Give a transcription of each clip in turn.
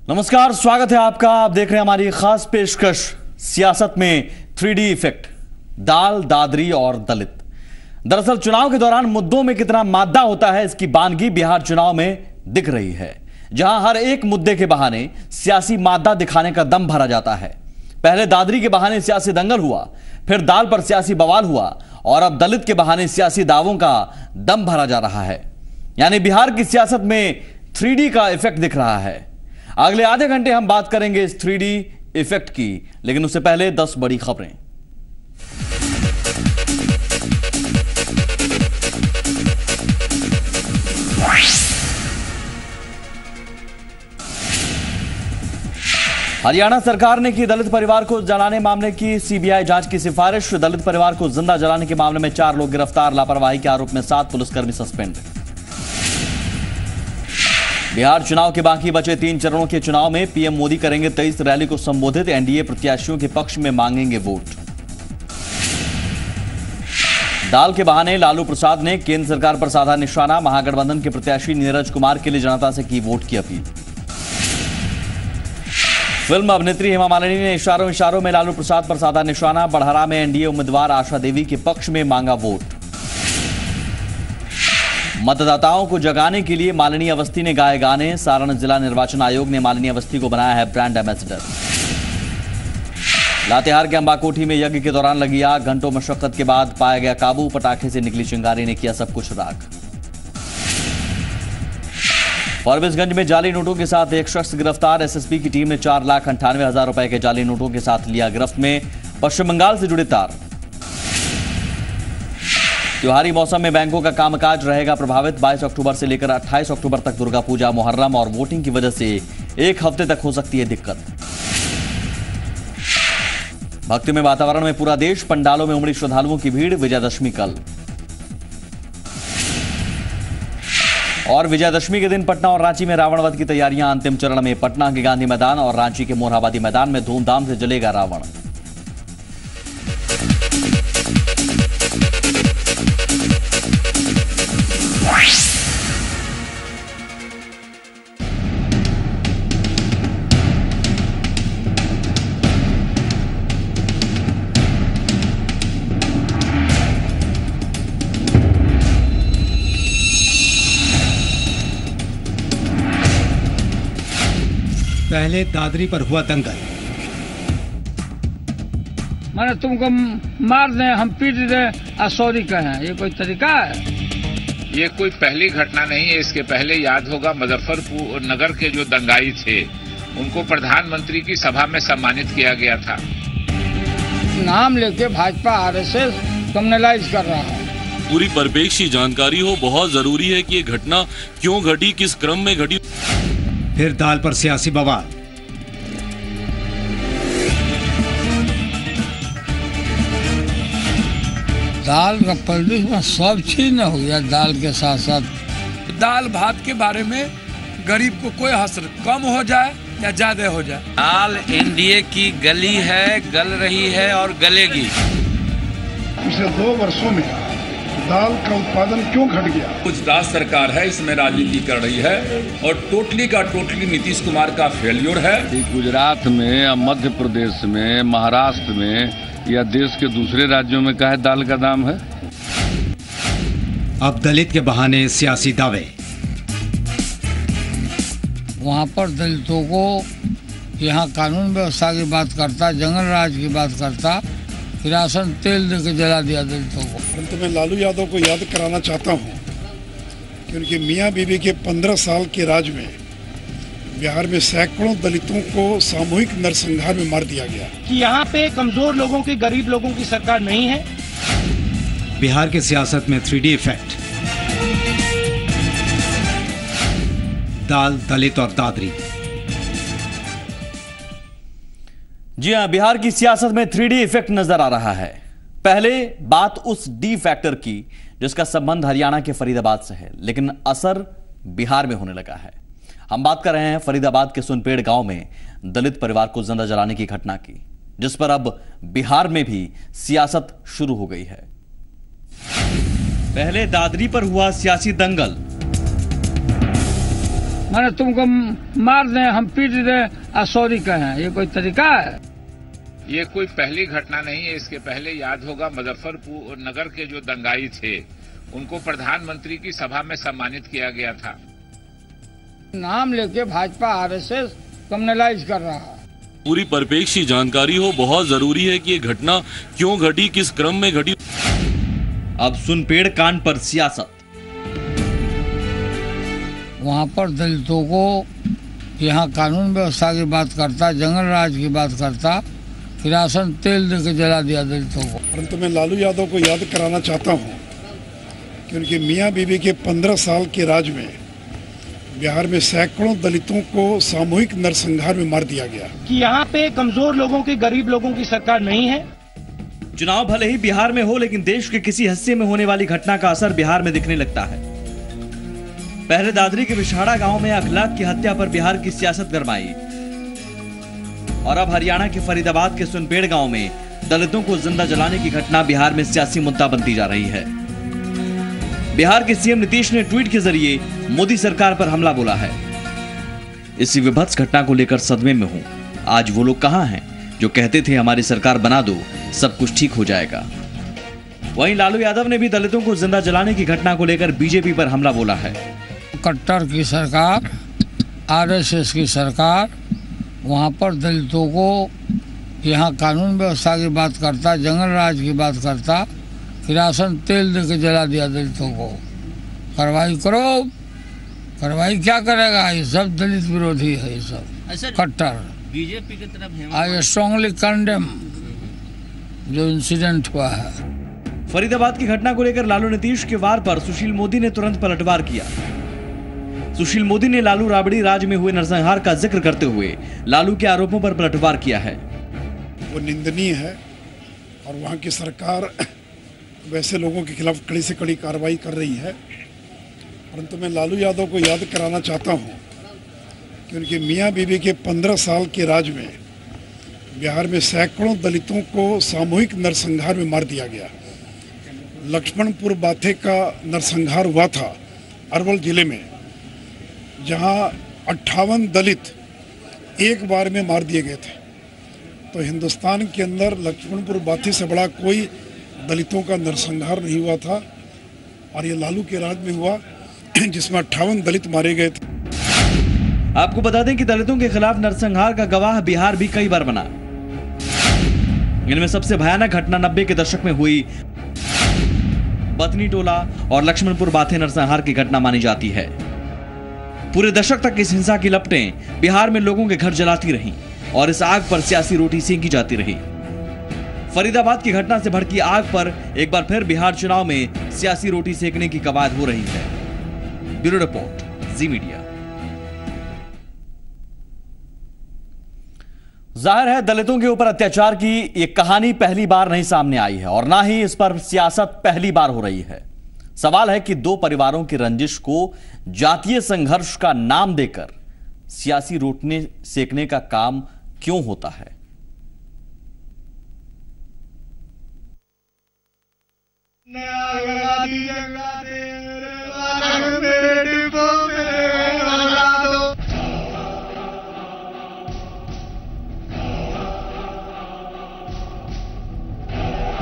नमस्कार, स्वागत है आपका। आप देख रहे हैं हमारी खास पेशकश सियासत में 3D इफेक्ट, दाल, दादरी और दलित। दरअसल चुनाव के दौरान मुद्दों में कितना मादा होता है, इसकी बानगी बिहार चुनाव में दिख रही है, जहां हर एक मुद्दे के बहाने सियासी मादा दिखाने का दम भरा जाता है। पहले दादरी के बहाने सियासी दंगल हुआ, फिर दाल पर सियासी बवाल हुआ और अब दलित के बहाने सियासी दावों का दम भरा जा रहा है। यानी बिहार की सियासत में 3D का इफेक्ट दिख रहा है। अगले आधे घंटे हम बात करेंगे इस 3D इफेक्ट की, लेकिन उससे पहले 10 बड़ी खबरें। हरियाणा सरकार ने की दलित परिवार को जलाने मामले की सीबीआई जांच की सिफारिश। दलित परिवार को जिंदा जलाने के मामले में 4 लोग गिरफ्तार, लापरवाही के आरोप में 7 पुलिसकर्मी सस्पेंड। बिहार चुनाव के बाकी बचे 3 चरणों के चुनाव में पीएम मोदी करेंगे 23 रैली को संबोधित। एनडीए प्रत्याशियों के पक्ष में मांगेंगे वोट। दाल के बहाने लालू प्रसाद ने केंद्र सरकार पर साधा निशाना। महागठबंधन के प्रत्याशी नीरज कुमार के लिए जनता से की वोट की अपील। फिल्म अभिनेत्री हेमा मालिनी ने इशारों में लालू प्रसाद पर साधा निशाना। बड़हरा में एनडीए उम्मीदवार आशा देवी के पक्ष में मांगा वोट। मतदाताओं को जगाने के लिए मालिनी अवस्थी ने गाए गाने। सारण जिला निर्वाचन आयोग ने मालिनी अवस्थी को बनाया है ब्रांड एम्बेसडर। लातेहार के अंबाकोठी में यज्ञ के दौरान लगी आग, घंटों मशक्कत के बाद पाया गया काबू। पटाखे से निकली चिंगारी ने किया सब कुछ राख। फॉरबिसगंज में जाली नोटों के साथ एक शख्स गिरफ्तार। एसएसपी की टीम ने 4,98,000 रुपए के जाली नोटों के साथ लिया गिरफ्त में पश्चिम बंगाल से जुड़े तार। त्योहारी मौसम में बैंकों का कामकाज रहेगा प्रभावित। 22 अक्टूबर से लेकर 28 अक्टूबर तक दुर्गा पूजा, मुहर्रम और वोटिंग की वजह से एक हफ्ते तक हो सकती है दिक्कत। भक्तिमय वातावरण में पूरा देश, पंडालों में उमड़ी श्रद्धालुओं की भीड़। विजयादशमी कल और विजयादशमी के दिन पटना और रांची में रावण वध की तैयारियां अंतिम चरण में। पटना के गांधी मैदान और रांची के मोरहाबादी मैदान में धूमधाम से जलेगा रावण। पहले दादरी पर हुआ दंगल। मैंने तुमको मार दें, हम पीट दें और सॉरी कहें, ये कोई तरीका है? ये कोई पहली घटना नहीं है। इसके पहले याद होगा मुजफ्फरपुर नगर के जो दंगाई थे उनको प्रधानमंत्री की सभा में सम्मानित किया गया था। नाम लेके भाजपा आरएसएस कम्युनलाइज कर रहा है। पूरी परिप्रेक्ष्य की जानकारी हो, बहुत जरूरी है कि ये घटना क्यों घटी, किस क्रम में घटी। फिर दाल पर सियासी बवाल। दाल का प्रदेश में सब चीज न हो गया। दाल के साथ साथ दाल भात के बारे में गरीब को कोई हसर कम हो जाए या ज्यादा हो जाए। दाल एनडीए की गली है, गल रही है और गलेगी। पिछले 2 वर्षों में दाल का उत्पादन क्यों घट गया? कुछ दास सरकार है, इसमें राजनीति कर रही है और टोटली नीतीश कुमार का फेल्योर है। गुजरात में या मध्य प्रदेश में, महाराष्ट्र में या देश के दूसरे राज्यों में काहे दाल का दाम है? अब दलित के बहाने सियासी दावे। वहाँ पर दलितों को यहाँ कानून व्यवस्था की बात करता, जंगल राज की बात करता, किरासन तेल देके जला दिया दलितों को। परंतु मैं लालू यादव को याद कराना चाहता हूँ कि उनके मियाँ बीवी के 15 साल के राज में बिहार में सैकड़ों दलितों को सामूहिक नरसंहार में मार दिया गया। कि यहाँ पे कमजोर लोगों की, गरीब लोगों की सरकार नहीं है। बिहार की सियासत में 3D इफेक्ट, दाल, दलित और दादरी। जी हां, बिहार की सियासत में 3D इफेक्ट नजर आ रहा है। पहले बात उस डी फैक्टर की जिसका संबंध हरियाणा के फरीदाबाद से है, लेकिन असर बिहार में होने लगा है। हम बात कर रहे हैं फरीदाबाद के सुनपेड़ गांव में दलित परिवार को जिंदा जलाने की घटना की, जिस पर अब बिहार में भी सियासत शुरू हो गई है। पहले दादरी पर हुआ सियासी दंगल, मैंने तुमको मार दें, हम पीट दें और सॉरी कहें, ये कोई तरीका है? ये कोई पहली घटना नहीं है। इसके पहले याद होगा मुजफ्फरपुर नगर के जो दंगाई थे उनको प्रधानमंत्री की सभा में सम्मानित किया गया था। नाम लेके भाजपा आरएसएस कम्युनलाइज कर रहा है। पूरी परिप्रेक्ष्य जानकारी हो बहुत जरूरी है कि ये घटना क्यों घटी, किस क्रम में घटी। अब सुनपेड़ कांड पर सियासत। वहाँ पर दलितों को यहाँ कानून व्यवस्था की बात करता, जंगल राज की बात करता, किरासन तेल दे के जला दिया दलितों को। परंतु मैं लालू यादव को याद कराना चाहता हूँ कि उनके मियाँ बीवी के 15 साल के राज में बिहार में सैकड़ों दलितों को सामूहिक नरसंहार में मार दिया गया। कि यहाँ पे कमजोर लोगों की, गरीब लोगों की सरकार नहीं है। चुनाव भले ही बिहार में हो, लेकिन देश के किसी हिस्से में होने वाली घटना का असर बिहार में दिखने लगता है। पहले दादरी के विषहाड़ा गांव में अखलाक की हत्या पर बिहार की सियासत गरमाई और अब हरियाणा के फरीदाबाद के सुनपेड़ गांव में दलितों को जिंदा जलाने की घटना बिहार में सियासी मुद्दा बनती जा रही है। बिहार के सीएम नीतीश ने ट्वीट के जरिए मोदी सरकार पर हमला बोला है। इसी विभत्स घटना को लेकर सदमे में हूं। आज वो लोग कहां हैं जो कहते थे हमारी सरकार बना दो, सब कुछ ठीक हो जाएगा। वहीं लालू यादव ने भी दलितों को जिंदा जलाने की घटना को लेकर बीजेपी पर हमला बोला है। कट्टर की सरकार, आरएसएस की सरकार वहाँ पर दलितों को यहाँ कानून व्यवस्था की बात करता, जंगल राज की बात करता, किरासन तेल दे के जला दिया दलितों को। कार्रवाई करो। कार्रवाई क्या करेगा? ये सब दलित विरोधी है, ये सब कट्टर। बीजेपी की तरफ आई स्ट्रांगली कंडेम जो इंसिडेंट हुआ है। फरीदाबाद की घटना को लेकर लालू नीतीश के वार पर सुशील मोदी ने तुरंत पलटवार किया। सुशील मोदी ने लालू राबड़ी राज में हुए नरसंहार का जिक्र करते हुए लालू के आरोपों पर पलटवार किया है। वो निंदनीय है और वहाँ की सरकार वैसे लोगों के खिलाफ कड़ी से कड़ी कार्रवाई कर रही है। परंतु मैं लालू यादव को याद कराना चाहता हूँ कि उनके मियाँ बीवी के 15 साल के राज में बिहार में सैकड़ों दलितों को सामूहिक नरसंहार में मार दिया गया। लक्ष्मणपुर बाथे का नरसंहार हुआ था अरवल जिले में, जहां 58 दलित एक बार में मार दिए गए थे। तो हिंदुस्तान के अंदर लक्ष्मणपुर बाथे से बड़ा कोई दलितों का नरसंहार नहीं हुआ था और ये लालू के राज में हुआ जिसमें 58 दलित मारे गए थे। आपको बता दें कि दलितों के खिलाफ नरसंहार का गवाह बिहार भी कई बार बना। इनमें सबसे भयानक घटना 90 के दशक में हुई बतनी टोला और लक्ष्मणपुर बाथे नरसंहार की घटना मानी जाती है। पूरे दशक तक इस हिंसा की लपटें बिहार में लोगों के घर जलाती रहीं और इस आग पर सियासी रोटी सेंकी जाती रही। फरीदाबाद की घटना से भड़की आग पर एक बार फिर बिहार चुनाव में सियासी रोटी सेकने की कवायद हो रही है। ब्यूरो रिपोर्ट, जी मीडिया। जाहिर है दलितों के ऊपर अत्याचार की ये कहानी पहली बार नहीं सामने आई है और ना ही इस पर सियासत पहली बार हो रही है। सवाल है कि दो परिवारों की रंजिश को जातीय संघर्ष का नाम देकर सियासी रोटने सेकने का काम क्यों होता है।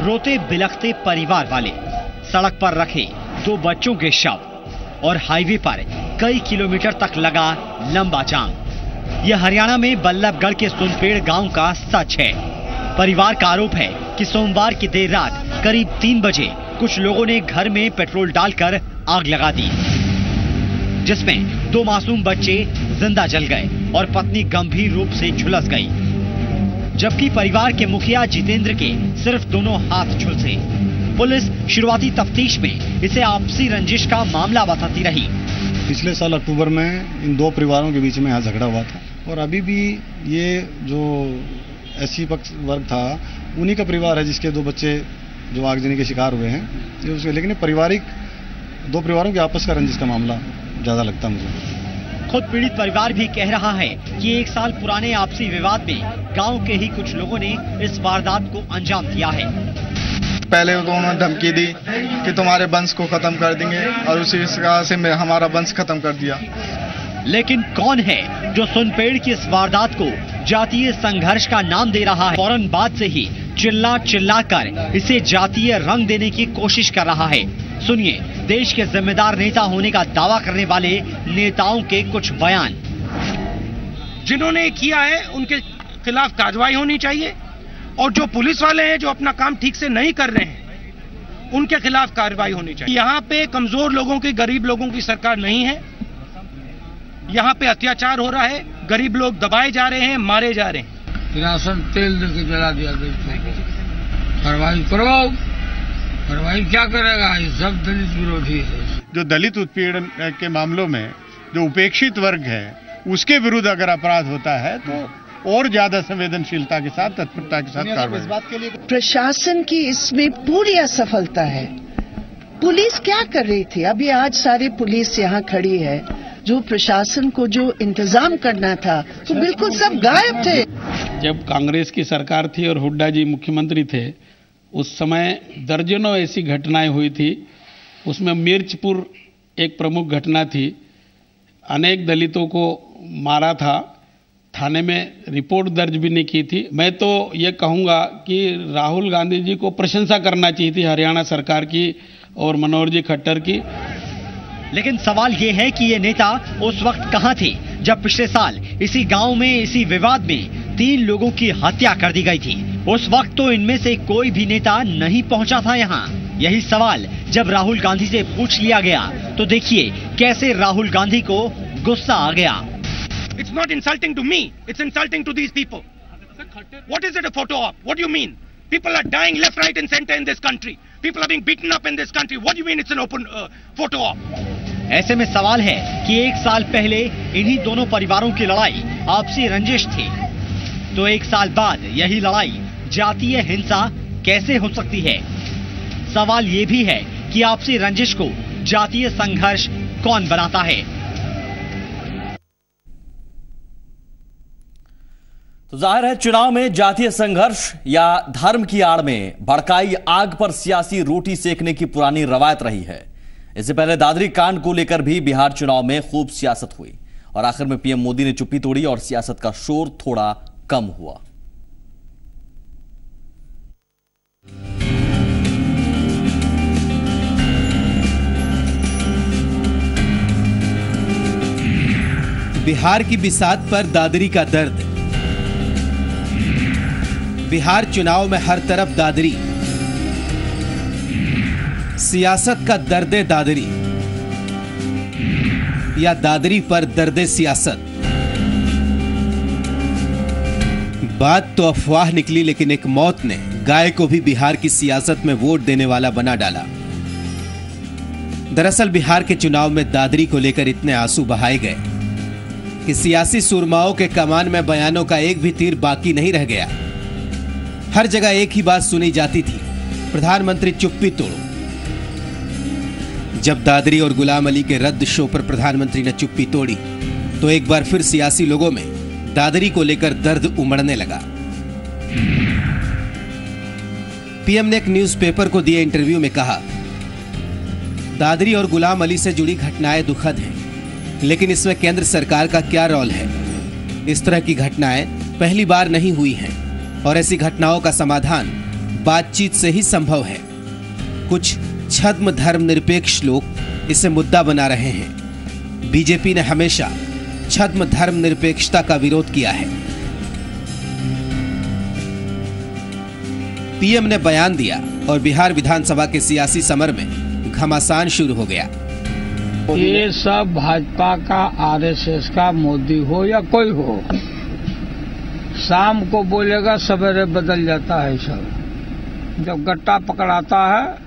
रोते बिलखते परिवार वाले, सड़क पर रखे 2 बच्चों के शव और हाईवे पर कई किलोमीटर तक लगा लंबा जाम। यह हरियाणा में बल्लभगढ़ के सुनपेड़ गांव का सच है। परिवार का आरोप है कि सोमवार की देर रात करीब 3 बजे कुछ लोगों ने घर में पेट्रोल डालकर आग लगा दी, जिसमें 2 मासूम बच्चे जिंदा जल गए और पत्नी गंभीर रूप से झुलस गई, जबकि परिवार के मुखिया जितेंद्र के सिर्फ दोनों हाथ झुलसे। पुलिस शुरुआती तफ्तीश में इसे आपसी रंजिश का मामला बताती रही। पिछले साल अक्टूबर में इन 2 परिवारों के बीच में यहाँ झगड़ा हुआ था और अभी भी ये जो एससी पक्ष वर्ग था उन्हीं का परिवार है जिसके 2 बच्चे जो आगजनी के शिकार हुए हैं। ये उसके लेकिन पारिवारिक 2 परिवारों के आपस का रंजिश का मामला ज्यादा लगता है मुझे। खुद पीड़ित परिवार भी कह रहा है कि 1 साल पुराने आपसी विवाद में गांव के ही कुछ लोगों ने इस वारदात को अंजाम दिया है। पहले तो उन्होंने धमकी दी कि तुम्हारे वंश को खत्म कर देंगे और उसी तरह से हमारा वंश खत्म कर दिया लेकिन कौन है जो सुनपेड़ की इस वारदात को जातीय संघर्ष का नाम दे रहा है? फौरन बाद से ही चिल्ला चिल्ला कर इसे जातीय रंग देने की कोशिश कर रहा है। सुनिए देश के जिम्मेदार नेता होने का दावा करने वाले नेताओं के कुछ बयान। जिन्होंने किया है उनके खिलाफ कार्रवाई होनी चाहिए, और जो पुलिस वाले हैं जो अपना काम ठीक से नहीं कर रहे हैं उनके खिलाफ कार्रवाई होनी चाहिए। यहाँ पे कमजोर लोगों की, गरीब लोगों की सरकार नहीं है। यहाँ पे अत्याचार हो रहा है, गरीब लोग दबाए जा रहे हैं, मारे जा रहे हैं। किरासन तेल देके जला दिया गया। कार्रवाई करो। कार्रवाई क्या करेगा? ये सब दलित विरोधी है। जो दलित उत्पीड़न के मामलों में जो उपेक्षित वर्ग है उसके विरुद्ध अगर अपराध होता है तो और ज्यादा संवेदनशीलता के साथ, तत्परता के साथ कार्रवाई। प्रशासन की इसमें पूरी असफलता है। पुलिस क्या कर रही थी? अभी आज सारे पुलिस यहाँ खड़ी है, जो प्रशासन को जो इंतजाम करना था तो बिल्कुल सब गायब थे। जब कांग्रेस की सरकार थी और हुड्डा जी मुख्यमंत्री थे, उस समय दर्जनों ऐसी घटनाएं हुई थी। उसमें मिर्चपुर एक प्रमुख घटना थी। अनेक दलितों को मारा था, थाने में रिपोर्ट दर्ज भी नहीं की थी। मैं तो ये कहूँगा कि राहुल गांधी जी को प्रशंसा करना चाहिए थी हरियाणा सरकार की और मनोहर जी खट्टर की। लेकिन सवाल ये है कि ये नेता उस वक्त कहां थे जब पिछले साल इसी गांव में इसी विवाद में 3 लोगों की हत्या कर दी गई थी? उस वक्त तो इनमें से कोई भी नेता नहीं पहुंचा था यहाँ। यही सवाल जब राहुल गांधी से पूछ लिया गया तो देखिए कैसे राहुल गांधी को गुस्सा आ गया। It's not insulting to me, it's insulting to these people. What is it a photo of? What do you mean? People are dying left, right and center in this country. People are being beaten up in this country. What do you mean it's an open photo of? ऐसे में सवाल है कि 1 साल पहले इन्हीं दोनों परिवारों की लड़ाई आपसी रंजिश थी, तो 1 साल बाद यही लड़ाई जातीय हिंसा कैसे हो सकती है? सवाल ये भी है कि आपसी रंजिश को जातीय संघर्ष कौन बनाता है? तो जाहिर है चुनाव में जातीय संघर्ष या धर्म की आड़ में भड़काई आग पर सियासी रोटी सेकने की पुरानी रवायत रही है। इससे पहले दादरी कांड को लेकर भी बिहार चुनाव में खूब सियासत हुई और आखिर में पीएम मोदी ने चुप्पी तोड़ी और सियासत का शोर थोड़ा कम हुआ। बिहार की बिसात पर दादरी का दर्द। बिहार चुनाव में हर तरफ दादरी, सियासत का दर्दे दादरी या दादरी पर दर्दे सियासत। बात तो अफवाह निकली, लेकिन एक मौत ने गाय को भी बिहार की सियासत में वोट देने वाला बना डाला। दरअसल बिहार के चुनाव में दादरी को लेकर इतने आंसू बहाए गए कि सियासी सुरमाओं के कमान में बयानों का एक भी तीर बाकी नहीं रह गया। हर जगह एक ही बात सुनी जाती थी, प्रधानमंत्री चुप्पी तोड़ो। जब दादरी और गुलाम अली के रद्द शो पर प्रधानमंत्री ने चुप्पी तोड़ी तो एक बार फिर सियासी लोगों में दादरी को लेकर दर्द उमड़ने लगा। पीएम ने एक न्यूज़पेपर को दिए इंटरव्यू में कहा, दादरी और गुलाम अली से जुड़ी घटनाएं दुखद हैं, लेकिन इसमें केंद्र सरकार का क्या रोल है? इस तरह की घटनाएं पहली बार नहीं हुई हैं और ऐसी घटनाओं का समाधान बातचीत से ही संभव है। कुछ छद्म धर्मनिरपेक्ष लोग इसे मुद्दा बना रहे हैं। बीजेपी ने हमेशा छद्म धर्मनिरपेक्षता का विरोध किया है। पीएम ने बयान दिया और बिहार विधानसभा के सियासी समर में घमासान शुरू हो गया। ये सब भाजपा का, आरएसएस का, मोदी हो या कोई हो, शाम को बोलेगा सवेरे बदल जाता है। सब जब गट्टा पकड़ाता है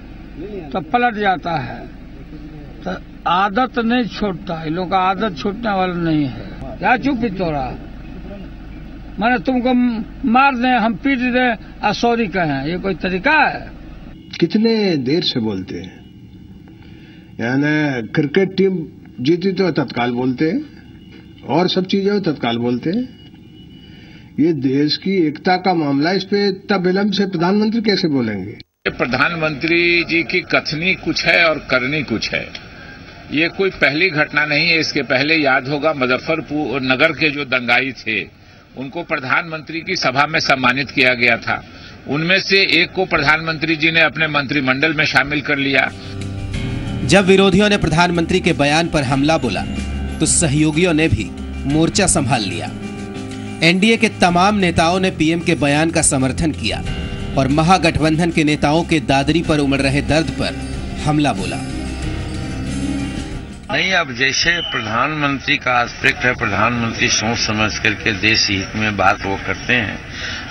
तो पलट जाता है। तो आदत नहीं छोड़ता, इन लोग का आदत छूटने वाला नहीं है। क्या चुप्पी तोड़ा? मैंने तुमको मार दें, हम पीट दें, सॉरी कहें, ये कोई तरीका है? कितने देर से बोलते हैं? यानी क्रिकेट टीम जीती तो तत्काल बोलते हैं, और सब चीजें तत्काल बोलते हैं। ये देश की एकता का मामला, इस पे इतना विलंब से प्रधानमंत्री कैसे बोलेंगे? प्रधानमंत्री जी की कथनी कुछ है और करनी कुछ है। ये कोई पहली घटना नहीं है। इसके पहले याद होगा मुजफ्फरपुर नगर के जो दंगाई थे उनको प्रधानमंत्री की सभा में सम्मानित किया गया था। उनमें से एक को प्रधानमंत्री जी ने अपने मंत्रिमंडल में शामिल कर लिया। जब विरोधियों ने प्रधानमंत्री के बयान पर हमला बोला तो सहयोगियों ने भी मोर्चा संभाल लिया। एनडीए के तमाम नेताओं ने पीएम के बयान का समर्थन किया और महागठबंधन के नेताओं के दादरी पर उमड़ रहे दर्द पर हमला बोला। नहीं, अब जैसे प्रधानमंत्री का एस्पेक्ट है, प्रधानमंत्री सोच समझ करके देश हित में बात वो करते हैं।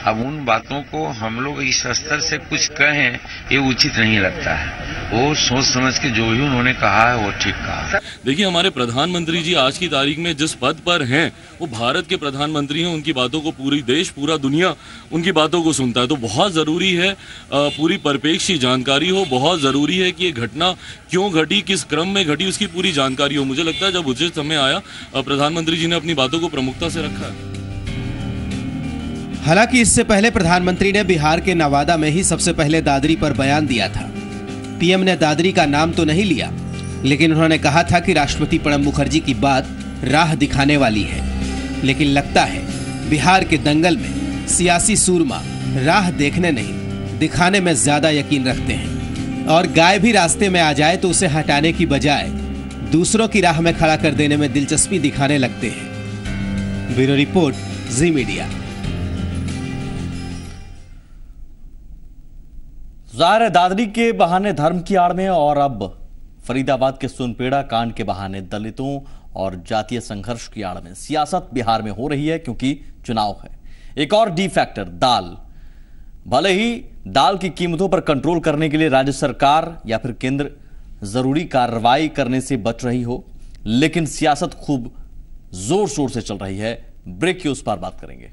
अब उन बातों को हम लोग इस स्तर से कुछ कहें ये उचित नहीं लगता है। वो सोच समझ के जो भी उन्होंने कहा है वो ठीक कहा। देखिए, हमारे प्रधानमंत्री जी आज की तारीख में जिस पद पर हैं वो भारत के प्रधानमंत्री हैं। उनकी बातों को पूरी देश, पूरा दुनिया उनकी बातों को सुनता है। तो बहुत ज़रूरी है पूरी परिप्रेक्ष्य की जानकारी हो। बहुत ज़रूरी है कि ये घटना क्यों घटी, किस क्रम में घटी, उसकी पूरी जानकारी हो। मुझे लगता है जब उचित समय आया प्रधानमंत्री जी ने अपनी बातों को प्रमुखता से रखा है। हालांकि इससे पहले प्रधानमंत्री ने बिहार के नवादा में ही सबसे पहले दादरी पर बयान दिया था। पीएम ने दादरी का नाम तो नहीं लिया, लेकिन उन्होंने कहा था कि राष्ट्रपति प्रणब मुखर्जी की बात राह दिखाने वाली है। लेकिन लगता है बिहार के दंगल में सियासी सूरमा राह देखने नहीं, दिखाने में ज्यादा यकीन रखते हैं और गाय भी रास्ते में आ जाए तो उसे हटाने की बजाय दूसरों की राह में खड़ा कर देने में दिलचस्पी दिखाने लगते हैं। ब्यूरो रिपोर्ट, जी मीडिया। ज़ाहिर है दादरी के बहाने धर्म की आड़ में और अब फरीदाबाद के सुनपेड़ा कांड के बहाने दलितों और जातीय संघर्ष की आड़ में सियासत बिहार में हो रही है, क्योंकि चुनाव है। एक और डी फैक्टर दाल। भले ही दाल की कीमतों पर कंट्रोल करने के लिए राज्य सरकार या फिर केंद्र जरूरी कार्रवाई करने से बच रही हो, लेकिन सियासत खूब जोर शोर से चल रही है। ब्रेक की उस पार बात करेंगे।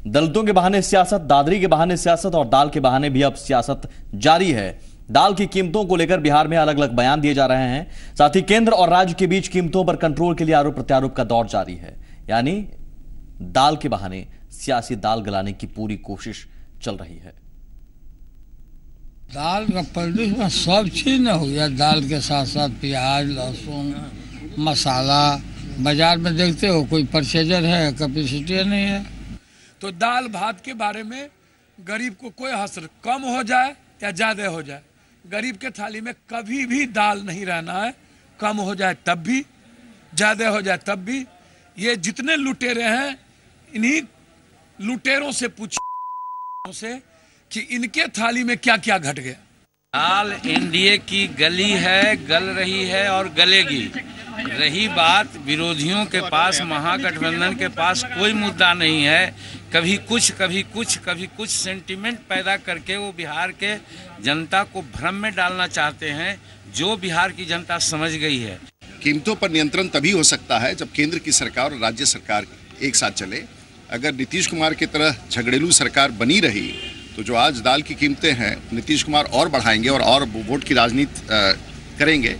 दलितों के बहाने सियासत, दादरी के बहाने सियासत और दाल के बहाने भी अब सियासत जारी है। दाल की कीमतों को लेकर बिहार में अलग अलग बयान दिए जा रहे हैं। साथ ही केंद्र और राज्य के बीच कीमतों पर कंट्रोल के लिए आरोप प्रत्यारोप का दौर जारी है। यानी दाल के बहाने सियासी दाल गलाने की पूरी कोशिश चल रही है। दाल का प्रदेश में सब चीज न हो गया। दाल के साथ साथ प्याज, लहसुन, मसाला। बाजार में देखते हो कोई परचेजर है, कैपेसिटी नहीं है। तो दाल भात के बारे में गरीब को कोई हसर, कम हो जाए या ज्यादा हो जाए, गरीब के थाली में कभी भी दाल नहीं रहना है। कम हो जाए तब भी, ज्यादा हो जाए तब भी। ये जितने लुटेरे हैं, इन्हीं लुटेरों से पूछो से कि इनके थाली में क्या क्या घट गया। दाल एनडीए की गली है, गल रही है और गलेगी। रही बात विरोधियों के पास, महागठबंधन के पास कोई मुद्दा नहीं है। कभी कुछ कभी कुछ कभी कुछ सेंटीमेंट पैदा करके वो बिहार के जनता को भ्रम में डालना चाहते हैं, जो बिहार की जनता समझ गई है। कीमतों पर नियंत्रण तभी हो सकता है जब केंद्र की सरकार और राज्य सरकार एक साथ चले। अगर नीतीश कुमार की तरह झगड़ेलू सरकार बनी रही तो जो आज दाल की कीमतें हैं नीतीश कुमार और बढ़ाएंगे और वोट की राजनीति करेंगे।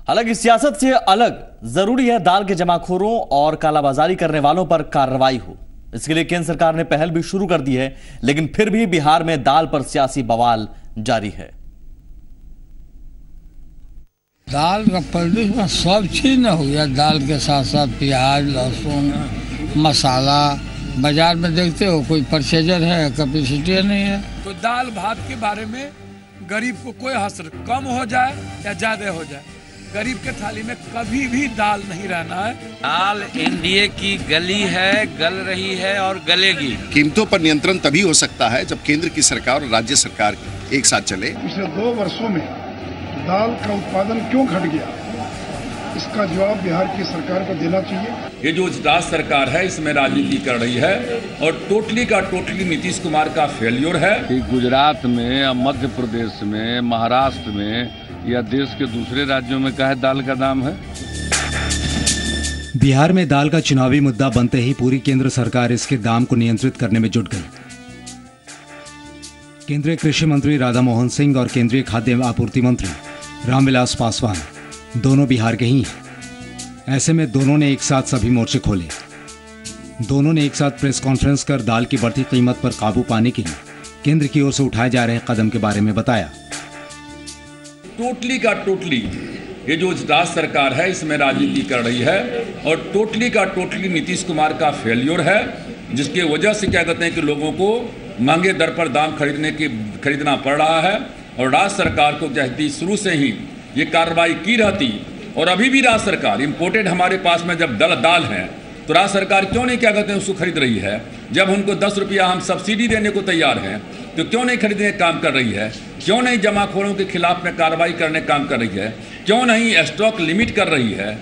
हालांकि सियासत से अलग जरूरी है दाल के जमाखोरों और कालाबाजारी करने वालों पर कार्रवाई हो। इसके लिए केंद्र सरकार ने पहल भी शुरू कर दी है, लेकिन फिर भी बिहार में दाल पर सियासी बवाल जारी है। दाल का प्रदेश में सब चीज न हो गया। दाल के साथ साथ प्याज, लहसुन, मसाला। बाजार में देखते हो कोई परचेजर है, कैपेसिटी नहीं है। तो दाल भात के बारे में गरीब को कोई हसर, कम हो जाए या ज्यादा हो जाए, गरीब के थाली में कभी भी दाल नहीं रहना है। दाल एनडीए की गली है, गल रही है और गलेगी। कीमतों पर नियंत्रण तभी हो सकता है जब केंद्र की सरकार और राज्य सरकार एक साथ चले। पिछले 2 वर्षों में दाल का उत्पादन क्यों घट गया, इसका जवाब बिहार की सरकार को देना चाहिए। ये जो राज्य सरकार है इसमें राजनीति कर रही है और टोटली का टोटली नीतीश कुमार का फेल्योर है। कि गुजरात में, मध्य प्रदेश में, महाराष्ट्र में या देश के दूसरे राज्यों में काहे दाल का दाम है। बिहार में दाल का चुनावी मुद्दा बनते ही पूरी केंद्र सरकार इसके दाम को नियंत्रित करने में जुट गई। केंद्रीय कृषि मंत्री राधा मोहन सिंह और केंद्रीय खाद्य आपूर्ति मंत्री रामविलास पासवान दोनों बिहार के ही हैं। ऐसे में दोनों ने एक साथ सभी मोर्चे खोले। दोनों ने एक साथ प्रेस कॉन्फ्रेंस कर दाल की बढ़ती कीमत पर काबू पाने के लिए केंद्र की ओर से उठाए जा रहे कदम के बारे में बताया। टोटली का टोटली ये जो राज्य सरकार है इसमें राजनीति कर रही है और टोटली का टोटली नीतीश कुमार का फेल्योर है, जिसके वजह से क्या कहते हैं कि लोगों को महंगे दर पर दाम खरीदना पड़ रहा है। और राज्य सरकार को कहती शुरू से ही ये कार्रवाई की रहती और अभी भी राज्य सरकार इम्पोर्टेड हमारे पास में जब दाल है तो राज्य सरकार क्यों नहीं क्या कहते हैं उसको खरीद रही है। जब उनको 10 रुपया हम सब्सिडी देने को तैयार हैं तो क्यों नहीं खरीदने का काम कर रही है, क्यों नहीं जमाखोरों के खिलाफ में कार्रवाई करने का काम कर रही है, क्यों नहीं स्टॉक लिमिट कर रही है,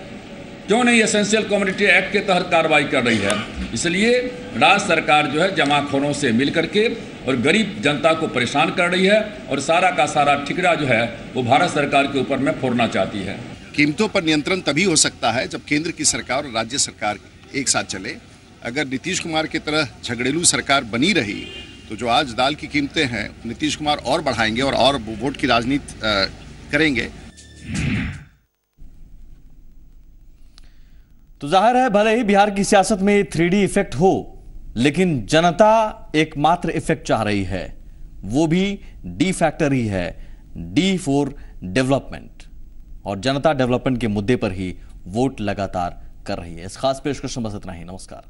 क्यों नहीं एसेंशियल कमोडिटी एक्ट के तहत कार्रवाई कर रही है। इसलिए राज्य सरकार जो है जमाखोरों से मिल करके और गरीब जनता को परेशान कर रही है और सारा का सारा ठिकरा जो है वो भारत सरकार के ऊपर में फोड़ना चाहती है। कीमतों पर नियंत्रण तभी हो सकता है जब केंद्र की सरकार और राज्य सरकार एक साथ चले। अगर नीतीश कुमार की तरह झगड़ेलू सरकार बनी रही तो जो आज दाल की कीमतें हैं नीतीश कुमार और बढ़ाएंगे और वोट की राजनीति करेंगे। तो जाहिर है भले ही बिहार की सियासत में 3D इफेक्ट हो, लेकिन जनता एकमात्र इफेक्ट चाह रही है, वो भी डी फैक्टर ही है, डी फॉर डेवलपमेंट। और जनता डेवलपमेंट के मुद्दे पर ही वोट लगातार कर रही है। इस खास पेशकश में बस इतना ही। नमस्कार।